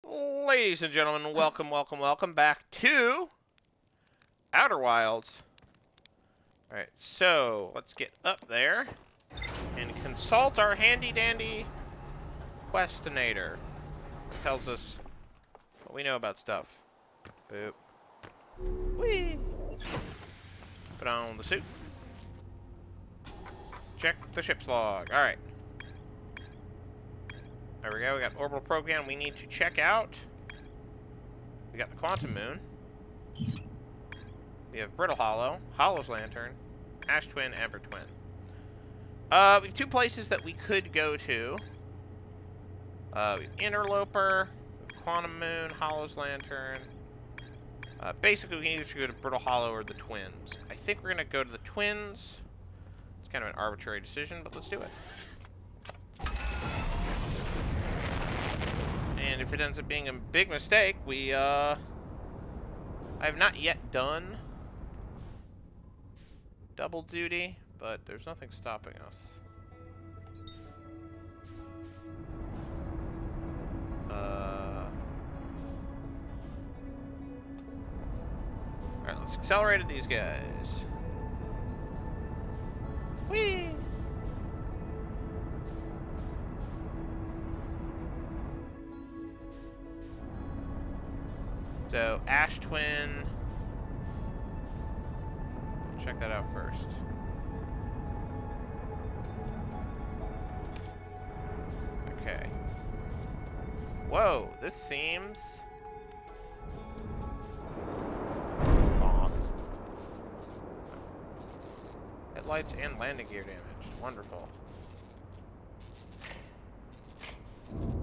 Ladies and gentlemen, welcome back to Outer Wilds. Alright, so let's get up there and consult our handy-dandy Questinator. It tells us what we know about stuff. Boop. Whee! Put on the suit. Check the ship's log. Alright. There we go, we got orbital program we need to check out. We got the Quantum Moon. We have Brittle Hollow, Hollow's Lantern, Ash Twin, Ember Twin. We have two places that we could go to. We have Interloper, Quantum Moon, Hollow's Lantern. Basically, we can either go to Brittle Hollow or the Twins. I think we're going to go to the Twins. It's kind of an arbitrary decision, but let's do it. And if it ends up being a big mistake, I have not yet done double duty, but there's nothing stopping us. Alright, let's accelerate at these guys. Whee! So, Ash Twin. Check that out first. Okay. Whoa, this seems long. Headlights and landing gear damage. Wonderful.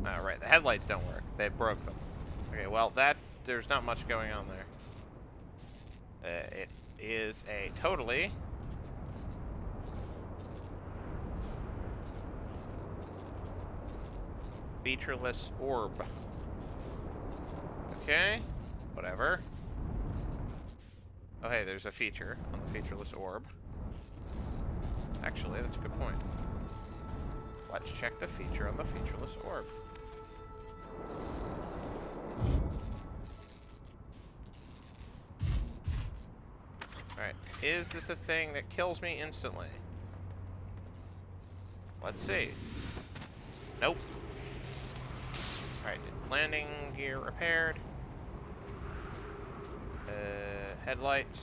Alright, the headlights don't work. They broke them. Okay, well, there's not much going on there. It is a totally featureless orb. Okay, whatever. Oh, hey, there's a feature on the featureless orb. Actually, that's a good point. Let's check the feature on the featureless orb. Alright, is this a thing that kills me instantly? Let's see. Nope. Alright, landing gear repaired. Headlights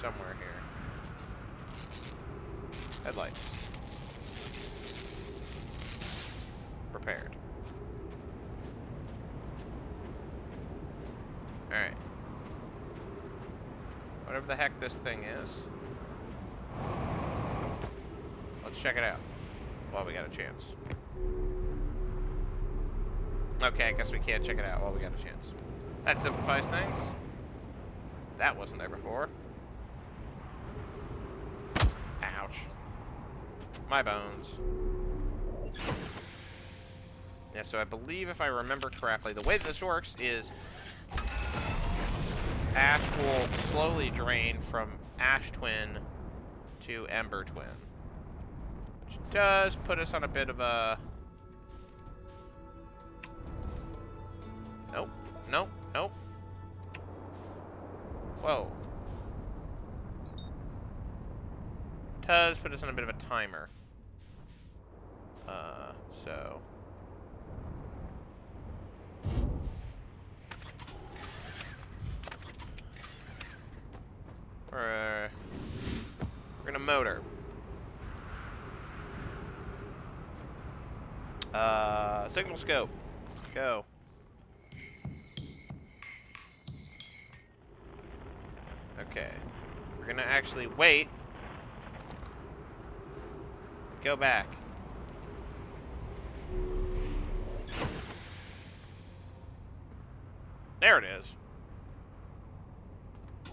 somewhere here. Headlights. Repaired. Alright. Whatever the heck this thing is. Let's check it out while we got a chance. Okay, I guess we can't check it out while we got a chance. That simplifies things. That wasn't there before. Ouch. My bones. Yeah, so I believe if I remember correctly, the way that this works is Ash will slowly drain from Ash Twin to Ember Twin. Which does put us on a bit of a... Nope, nope, nope. Whoa. Does put us on a bit of a timer. So... We're gonna motor. Signal scope. Go. Okay. We're gonna actually wait. Go back. There it is.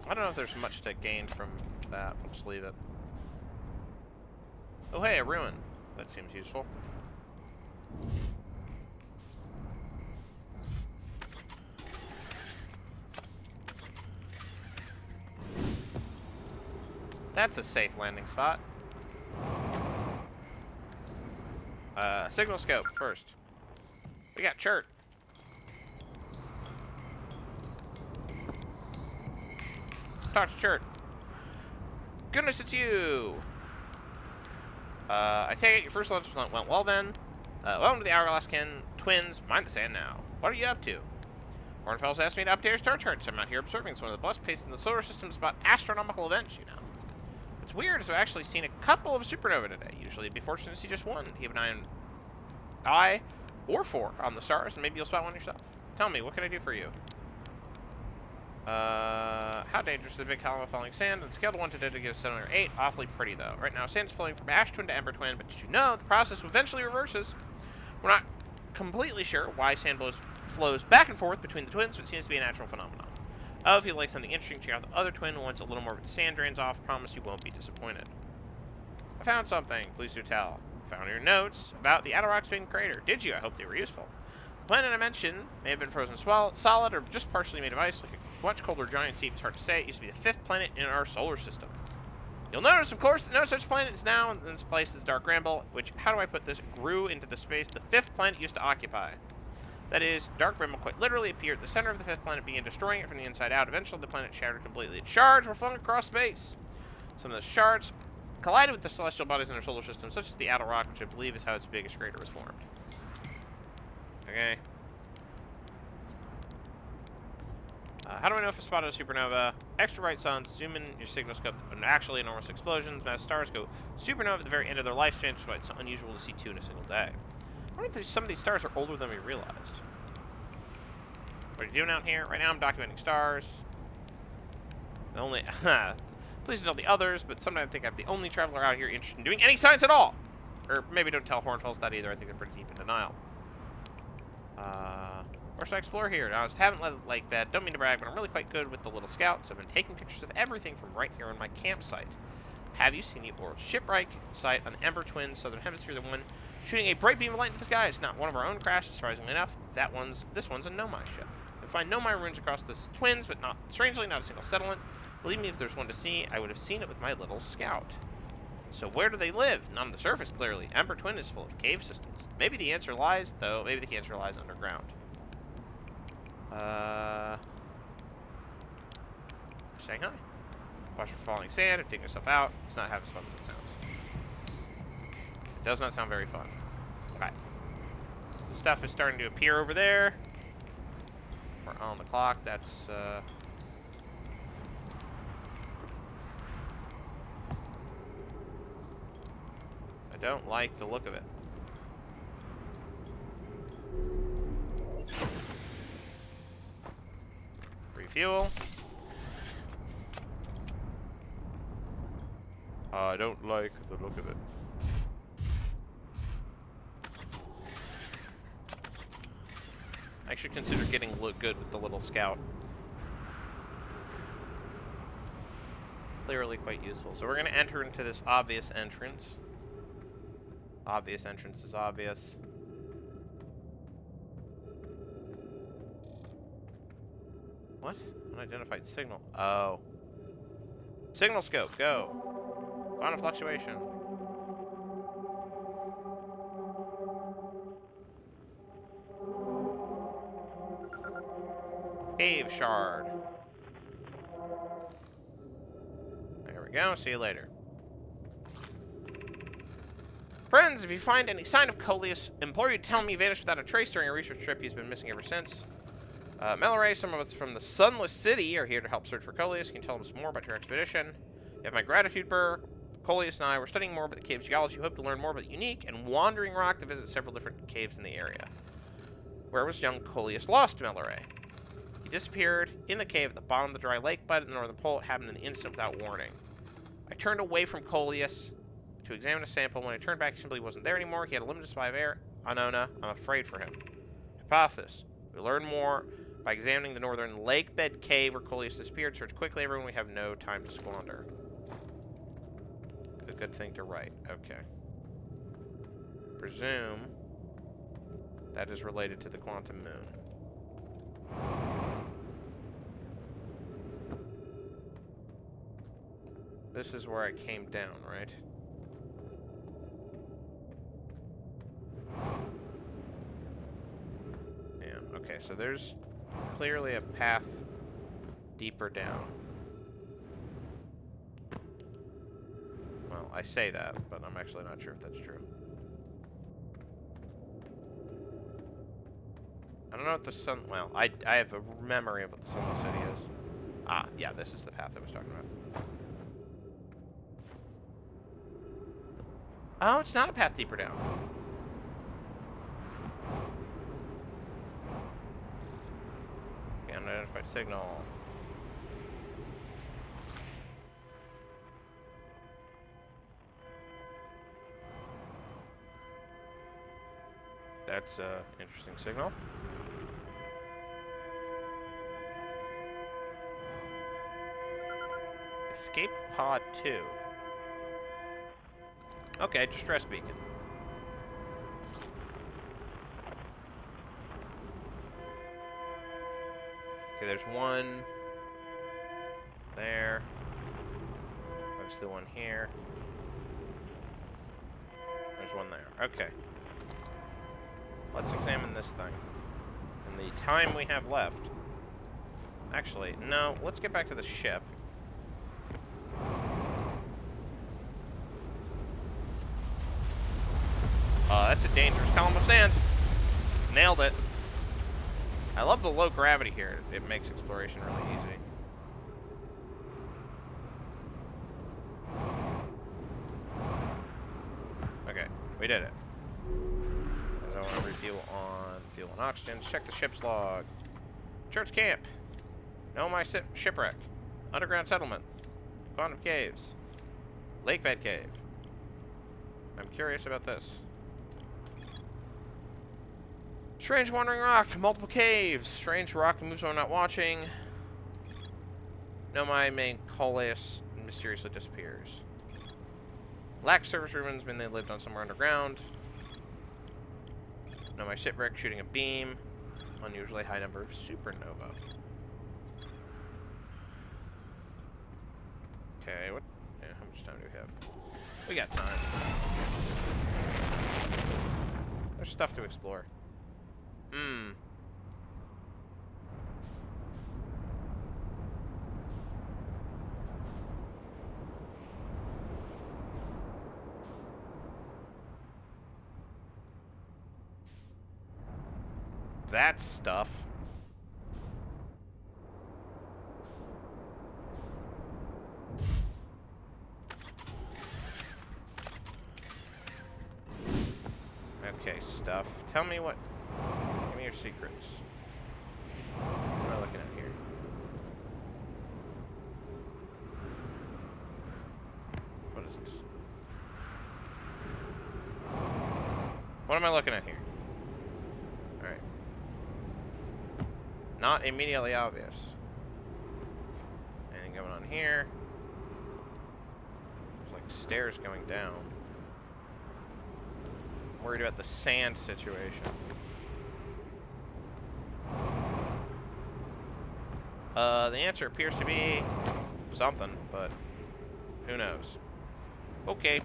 I don't know if there's much to gain from that. We'll just leave it. Oh, hey, a ruin. That seems useful. That's a safe landing spot. Signal scope first. We got Chert. Talk to Chert. Goodness, it's you! I take it your first lunch went well then. Welcome to the Hourglass Twins. Mind the sand now. What are you up to? Hornfels asked me to update our star charts. I'm out here observing. It's one of the best places in the solar system to spot astronomical events, you know. What's weird is I've actually seen a couple of supernovae today. Usually it'd be fortunate to see just one. Keep an eye or 4 on the stars, and maybe you'll spot one yourself. Tell me, what can I do for you? How dangerous is the big column of falling sand? On a scale of 1 to 10 to give 7 or 8. Awfully pretty, though. Right now, sand is flowing from ash twin to ember twin, but did you know the process eventually reverses? We're not completely sure why sand flows back and forth between the twins, but it seems to be a natural phenomenon. Oh, if you like something interesting, check out the other twin. Once a little more of its sand drains off, promise you won't be disappointed. I found something. Please do tell. Found your notes about the Ataroxbane crater. Did you? I hope they were useful. The planet I mentioned may have been frozen solid or just partially made of ice, like a much colder giant sea. It's hard to say. It used to be the 5th planet in our solar system. You'll notice, of course, that no such planet is now in this place as Dark Bramble, which, how do I put this, grew into the space the 5th planet used to occupy. That is, Dark Bramble quite literally appeared at the center of the 5th planet, began destroying it from the inside out. Eventually, the planet shattered completely. Its shards were flung across space. Some of the shards collided with the celestial bodies in our solar system, such as the Attlerock, which I believe is how its biggest crater was formed. Okay. How do I know if I spotted a supernova? Extra bright suns, zoom in your signal scope, and actually enormous explosions. Mass stars go supernova at the very end of their lifespan, which is why it's unusual to see 2 in a single day. I wonder if some of these stars are older than we realized. What are you doing out here? Right now I'm documenting stars. The only... Please don't tell the others, but sometimes I think I'm the only traveler out here interested in doing any science at all! Or maybe don't tell Hornfels that either. I think they're pretty deep in denial. Where should I explore here? Now, I just haven't let it like that. Don't mean to brag, but I'm really quite good with the little scouts. I've been taking pictures of everything from right here on my campsite. Have you seen the Oral Shipwright site on Ember Twin, Southern Hemisphere, the one shooting a bright beam of light into the sky? It's not one of our own crashes, surprisingly enough. This one's a Nomai ship. You'll find Nomai ruins across the twins, but strangely, not a single settlement. Believe me, if there's one to see, I would have seen it with my little scout. So where do they live? Not on the surface, clearly. Ember Twin is full of cave systems. Maybe the answer lies underground. Shanghai? Watch for falling sand and dig yourself out. It's not half as fun as it sounds. It does not sound very fun. Okay. The stuff is starting to appear over there. We're on the clock. That's, I don't like the look of it. Refuel. I don't like the look of it. I should consider getting look good with the little scout. Clearly quite useful. So we're going to enter into this obvious entrance. Obvious entrance is obvious. What? Unidentified signal. Oh. Signal scope, go. On a fluctuation. Cave shard. There we go. See you later. Friends, if you find any sign of Coleus, implore you to tell me he vanished without a trace during a research trip. He's been missing ever since. Melore, some of us from the Sunless City are here to help search for Coleus. You can tell us more about your expedition. You have my gratitude, Burr. Coleus and I were studying more about the cave's geology. We hope to learn more about the unique and wandering rock to visit several different caves in the area. Where was young Coleus lost, Melore? He disappeared in the cave at the bottom of the dry lake bed at the northern pole. It happened in an instant without warning. I turned away from Coleus to examine a sample. When I turned back, he simply wasn't there anymore. He had a limited supply of air. Anona, I'm afraid for him. Hypothesis. We learn more by examining the northern lake bed cave where Coleus disappeared. Search quickly, everyone. We have no time to squander. A good thing to write. Okay. Presume that is related to the quantum moon. This is where I came down, right? Yeah, okay, so there's clearly a path deeper down. Well, I say that, but I'm actually not sure if that's true. I don't know what the sun... Well, I have a memory of what the Sunless City is. Ah, yeah, this is the path I was talking about. Oh, it's not a path deeper down. Okay, unidentified signal. That's an interesting signal. Escape pod 2. Okay, distress beacon. Okay, there's one there. There's the one here. There's one there. Okay. Let's examine this thing. In the time we have left. Actually, no, let's get back to the ship. That's a dangerous column of sand. Nailed it. I love the low gravity here. It makes exploration really easy. Okay, we did it. As I want to refuel on fuel and oxygen. Check the ship's log. Church camp. Nomai shipwreck. Underground settlement. Quantum caves. Lakebed cave. I'm curious about this. Strange wandering rock. Multiple caves. Strange rock moves when I'm not watching. Nomai main coalesce and mysteriously disappears. Lack surface ruins mean they lived on somewhere underground. Nomai shipwreck shooting a beam. Unusually high number of supernova. Okay, what? Yeah, how much time do we have? We got time. There's stuff to explore. That stuff. Okay, stuff. Tell me what... Give me your secrets. What am I looking at here? What is this? What am I looking at here? Alright. Not immediately obvious. Anything going on here? There's like stairs going down. I'm worried about the sand situation. The answer appears to be something, but who knows? Okay.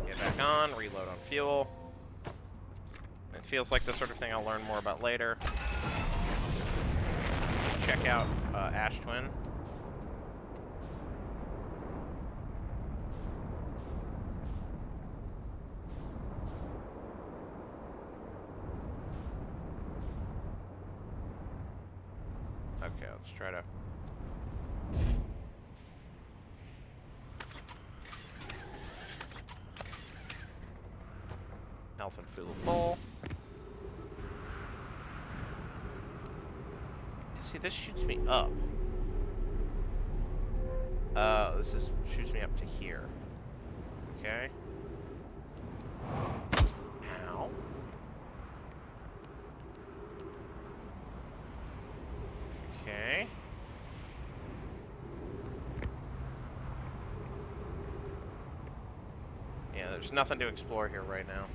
Get back on, reload on fuel. It feels like the sort of thing I'll learn more about later. Check out Ash Twin. Okay, let's try to... Health and fuel full. See, this shoots me up. This shoots me up to here. Okay. Ow. Okay. Yeah, there's nothing to explore here right now.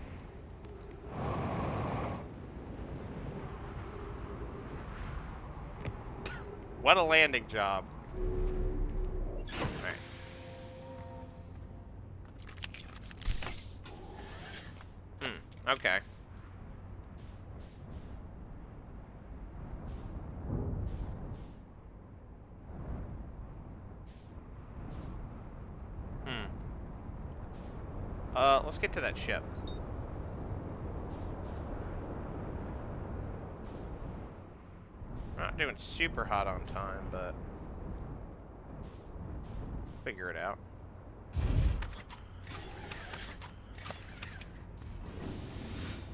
What a landing job. Alright. Okay. Let's get to that ship. Not doing super hot on time, but figure it out.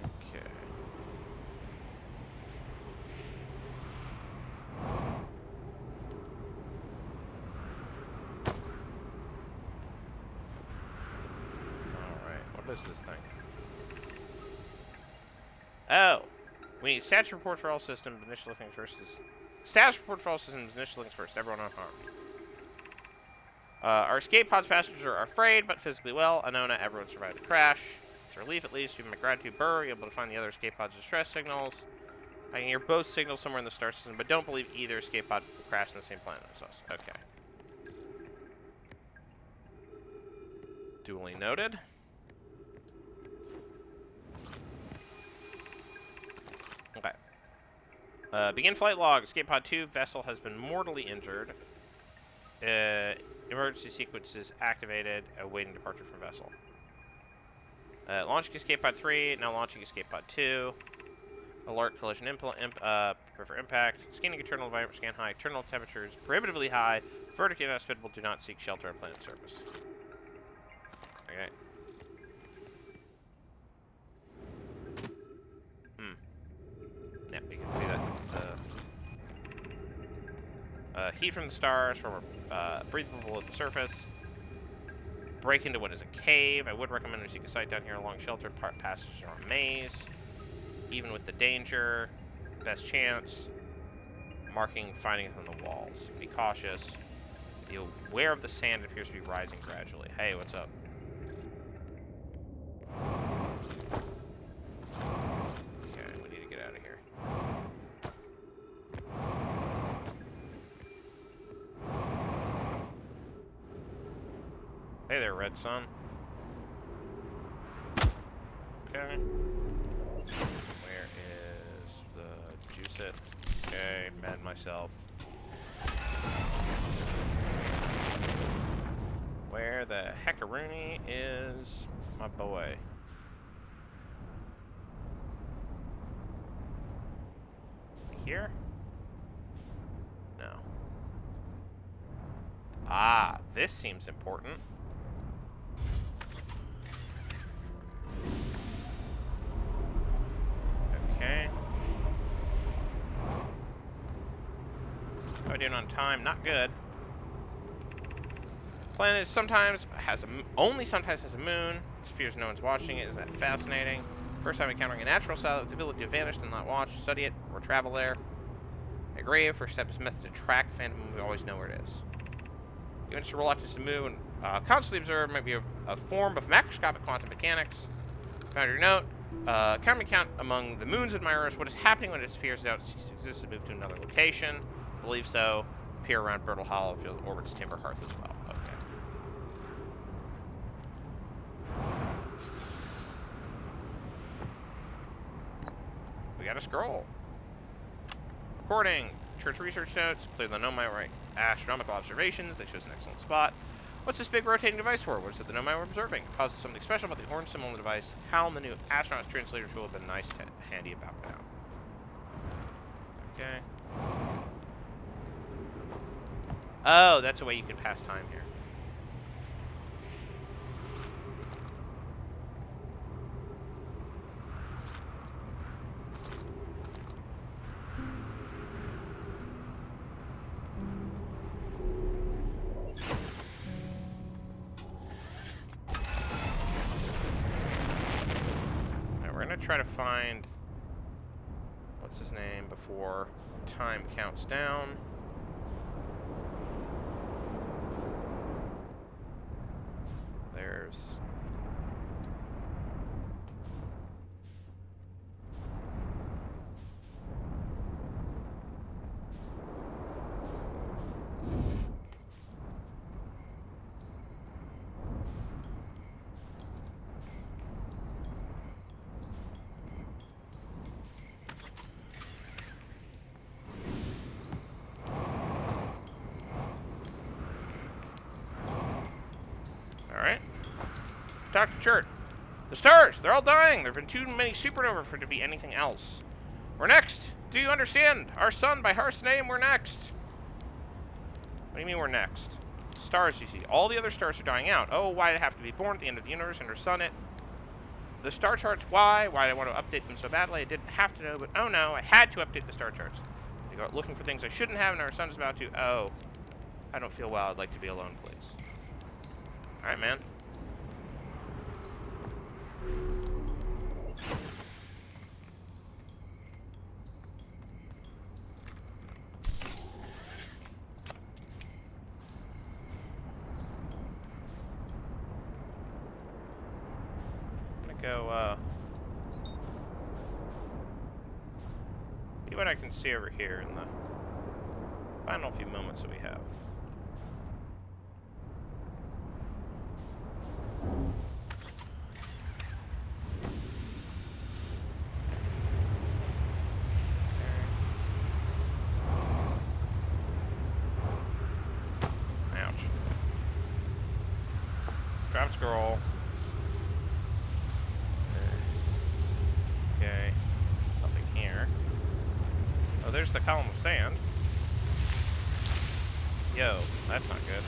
Okay. Alright, what is this thing? Oh! We need status report for all systems, initial links first is... Status report for all systems, initial links first, everyone unharmed. Our escape pods passengers are afraid, but physically well. Anona, everyone survived the crash. It's a relief at least. You've my gratitude, Burr. You're able to find the other escape pod's distress signals. I can hear both signals somewhere in the star system, but don't believe either escape pod will crash on the same planet as us. Okay. Duly noted. Okay. Begin flight log. Escape pod 2 vessel has been mortally injured. Emergency sequences activated. Awaiting departure from vessel. Launching escape pod 3. Now launching escape pod 2. Alert collision prepare for impact. Scanning internal environment. Scan high. Internal temperatures prohibitively high. Vertically inhospitable. Do not seek shelter on planet surface. Okay. Yeah, you can see that. Heat from the stars from breathable at the surface. Break into what is a cave. I would recommend to seek a site down here along sheltered passages or a maze. Even with the danger, best chance. Marking findings on the walls. Be cautious. Be aware of the sand. It appears to be rising gradually. Hey, what's up? Okay, we need to get out of here. Hey there, Red Sun. Okay. Where is the juice it? Okay, mad myself. Where the heckaroonie is my boy? Here? No. Ah, this seems important. Okay. How are we doing on time? Not good. Planet sometimes has only sometimes has a moon. It appears no one's watching it. Isn't that fascinating? First time encountering a natural satellite with the ability to vanish and not watch, study it, or travel there. I agree. First step is method to track the phantom moon. We always know where it is. Given its reluctance to move and constantly observe might be a form of macroscopic quantum mechanics. Found your note. Count among the moons admirers. What is happening when it disappears out ceases to exist and move to another location? Believe so. Appear around Bertle Hollow. Field orbits Timber Hearth as well. Okay. We got a scroll. Recording. Church research notes. Clear the Nomai astronomical observations. They shows an excellent spot. What's this big rotating device for? What is it the Nomai were observing? It causes something special about the horn symbol on the device. Hal and the new astronaut's translator tool have been nice to handy about now. Okay. Oh, that's a way you can pass time here. Try to find what's his name before time counts down. There's Dr. Chert. The stars! They're all dying! There have been too many supernovae for it to be anything else. We're next! Do you understand? Our sun, by Hearth's name, we're next! What do you mean we're next? Stars, you see. All the other stars are dying out. Oh, why did it have to be born at the end of the universe and our sun it? The star charts, why? Why did I want to update them so badly? I didn't have to know, but oh no, I had to update the star charts. I go looking for things I shouldn't have, and our sun's about to. Oh. I don't feel well. I'd like to be alone, please. Alright, man. Go, see what I can see over here in the final few moments that we have. Ouch. Drop scroll. Okay. Nothing here. Oh, there's the column of sand. Yo, that's not good.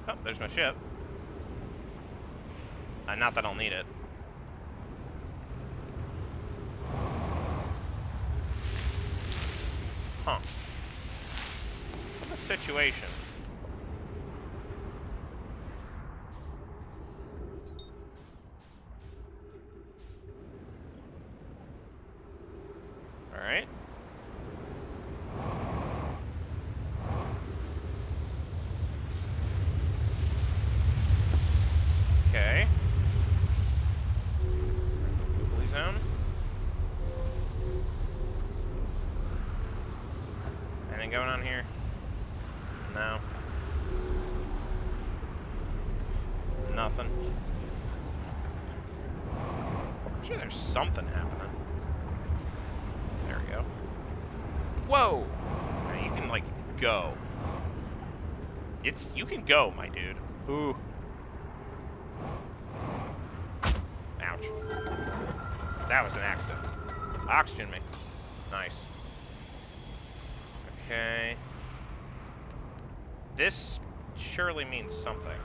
Oh, there's my ship. Not that I'll need it. Huh. What's the situation? Alright. Okay. Googly zone. Anything going on here? No. Nothing. I'm sure there's something happening. There we go. Whoa! Now you can, like, go. You can go, my dude. Ooh. Ouch. That was an accident. Oxygen me. Nice. Okay. This surely means something.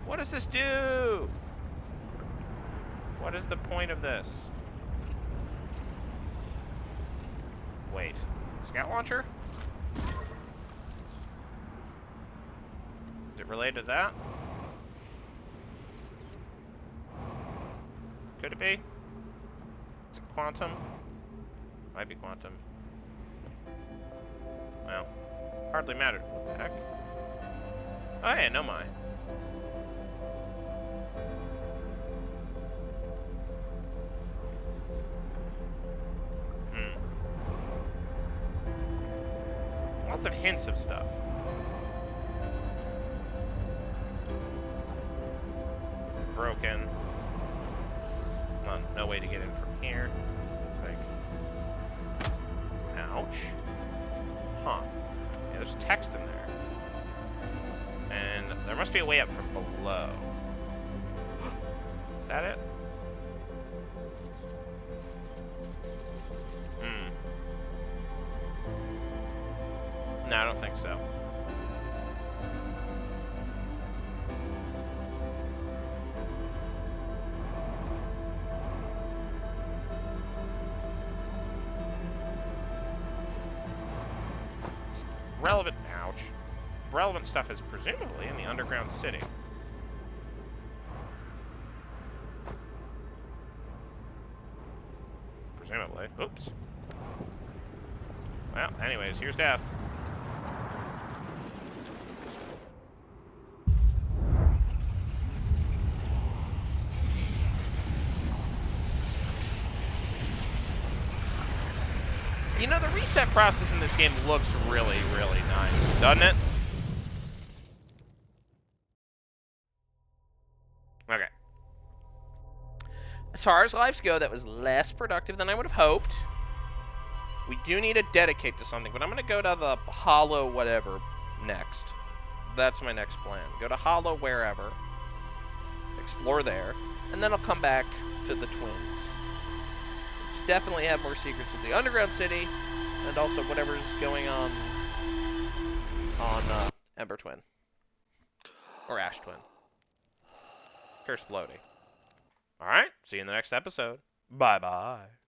What does this do? What is the point of this? Wait. Scout launcher? Is it related to that? Could it be? Is it quantum? Might be quantum. Well, hardly mattered. What the heck? Oh yeah, no mind. Lots of hints of stuff. This is broken. No way to get in from here. Looks like. Ouch. Huh. Yeah, there's text in there. And there must be a way up from below. Is that it? No, I don't think so. Relevant, ouch. Relevant stuff is presumably in the underground city. Presumably. Oops. Well, anyways, here's death. You know, the reset process in this game looks really, really nice, doesn't it? Okay. As far as lives go, that was less productive than I would have hoped. We do need to dedicate to something, but I'm going to go to the Hollow whatever next. That's my next plan. Go to Hollow wherever, explore there, and then I'll come back to the Twins. Which definitely have more secrets of the Underground City, and also whatever's going on Ember Twin. Or Ash Twin. Curse Bloaty. Alright, see you in the next episode. Bye-bye.